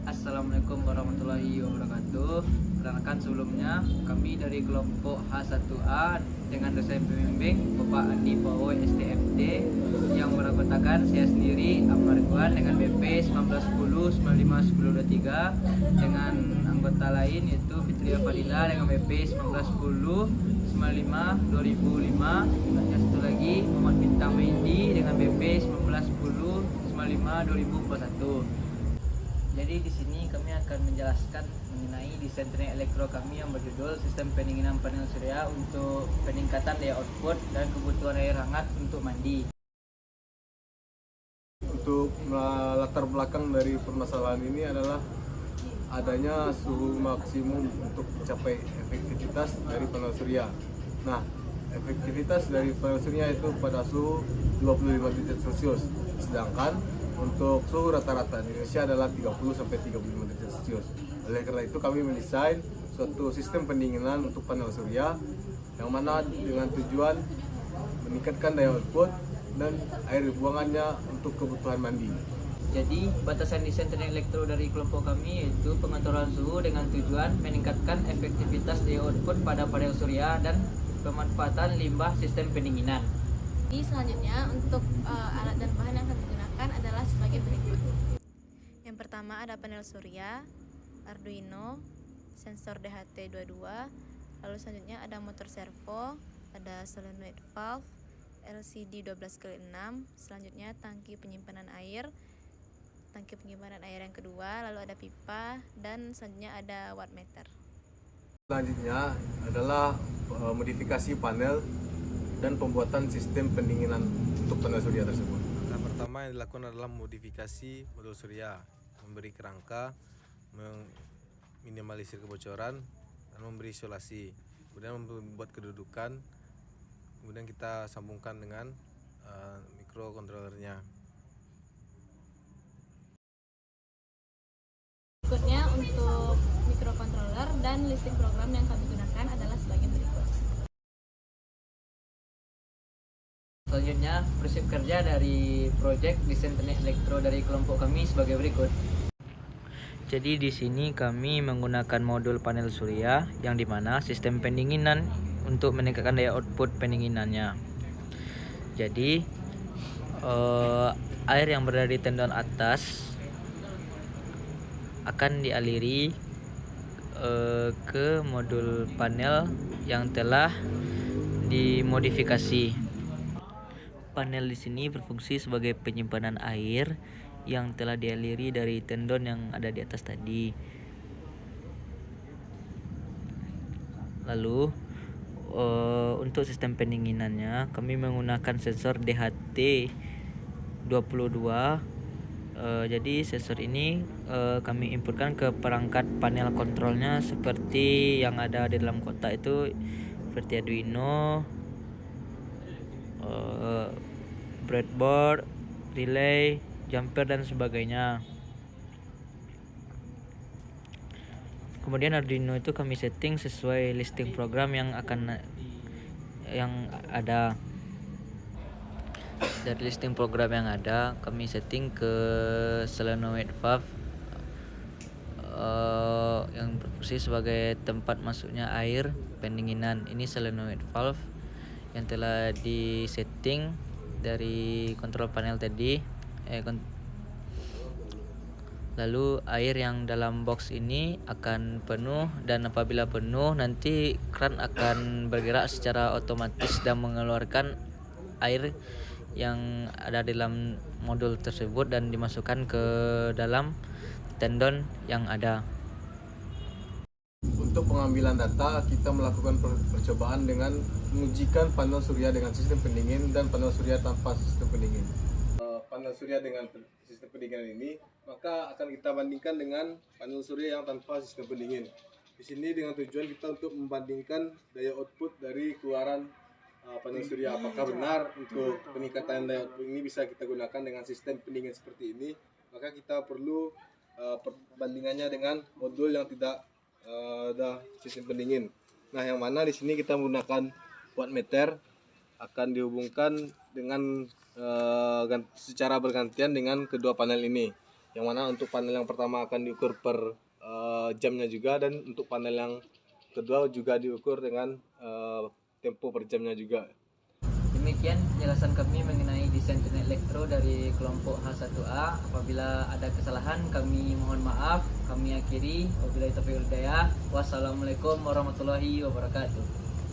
Assalamualaikum warahmatullahi wabarakatuh. Perkenalkan sebelumnya, kami dari kelompok H1A dengan dosen pembimbing Bapak Andi Pawo STMT yang beranggotakan saya sendiri Amarguan dengan BP 1910 95 1023 dengan anggota lain yaitu Fitria Fadila dengan BP 1910 95 2005 dan yang satu lagi Muhammad Bintang Mendi dengan BP 1910 95 2021. Jadi di sini kami akan menjelaskan mengenai desain teknik elektro kami yang berjudul Sistem Pendinginan Panel Surya untuk peningkatan daya output dan kebutuhan air hangat untuk mandi. Untuk latar belakang dari permasalahan ini adalah adanya suhu maksimum untuk mencapai efektivitas dari panel surya. Nah, efektivitas dari panel surya itu pada suhu 25 derajat Celcius, sedangkan untuk suhu rata-rata di Indonesia adalah 30-35 derajat Celcius. Oleh karena itu kami mendesain suatu sistem pendinginan untuk panel surya yang mana dengan tujuan meningkatkan daya output dan air buangannya untuk kebutuhan mandi. Jadi batasan desain teknik elektro dari kelompok kami yaitu pengontrolan suhu dengan tujuan meningkatkan efektivitas daya output pada panel surya dan pemanfaatan limbah sistem pendinginan. Jadi selanjutnya untuk alat dan bahan yang akan digunakan adalah sebagai berikut. Yang pertama ada panel surya, Arduino, sensor DHT22, lalu selanjutnya ada motor servo, ada solenoid valve, LCD 12x6, selanjutnya tangki penyimpanan air yang kedua, lalu ada pipa, dan selanjutnya ada wattmeter. Selanjutnya adalah modifikasi panel dan pembuatan sistem pendinginan untuk panel surya tersebut. Yang pertama yang dilakukan adalah modifikasi modul surya, memberi kerangka, meminimalisir kebocoran, dan memberi isolasi. Kemudian membuat kedudukan, kemudian kita sambungkan dengan microcontrollernya. Berikutnya untuk microcontroller dan listing program yang kami gunakan adalah sebagai berikut. Selanjutnya, prinsip kerja dari proyek desain teknik elektro dari kelompok kami sebagai berikut. Jadi di sini kami menggunakan modul panel surya yang dimana sistem pendinginan untuk meningkatkan daya output pendinginannya. Jadi air yang berada di tendon atas akan dialiri ke modul panel yang telah dimodifikasi. Panel di sini berfungsi sebagai penyimpanan air yang telah dialiri dari tendon yang ada di atas tadi. Lalu untuk sistem pendinginannya kami menggunakan sensor DHT22. Jadi sensor ini kami inputkan ke perangkat panel kontrolnya seperti yang ada di dalam kotak itu, seperti Arduino, breadboard, relay, jumper dan sebagainya. Kemudian Arduino itu kami setting sesuai listing program yang ada. Dari listing program yang ada, kami setting ke solenoid valve yang berfungsi sebagai tempat masuknya air pendinginan. Ini solenoid valve yang telah disetting dari kontrol panel tadi. Lalu air yang dalam box ini akan penuh, dan apabila penuh nanti kran akan bergerak secara otomatis dan mengeluarkan air yang ada di dalam modul tersebut dan dimasukkan ke dalam tendon yang ada. Untuk pengambilan data, kita melakukan percobaan dengan mengujikan panel surya dengan sistem pendingin dan panel surya tanpa sistem pendingin. Panel surya dengan sistem pendinginan ini, maka akan kita bandingkan dengan panel surya yang tanpa sistem pendingin. Di sini dengan tujuan kita untuk membandingkan daya output dari keluaran panel surya. Apakah benar untuk peningkatan daya output ini bisa kita gunakan dengan sistem pendingin seperti ini? Maka kita perlu perbandingannya dengan modul yang tidak ada sistem pendingin. Nah, yang mana di sini kita menggunakan wattmeter akan dihubungkan dengan secara bergantian dengan kedua panel ini. Yang mana untuk panel yang pertama akan diukur per jamnya juga, dan untuk panel yang kedua juga diukur dengan tempo per jamnya juga. Demikian penjelasan kami mengenai desain turbin elektro dari kelompok H1A. Apabila ada kesalahan kami mohon maaf. Kami akhiri. Wabillahi taufiq wal hidayah. Wassalamualaikum warahmatullahi wabarakatuh.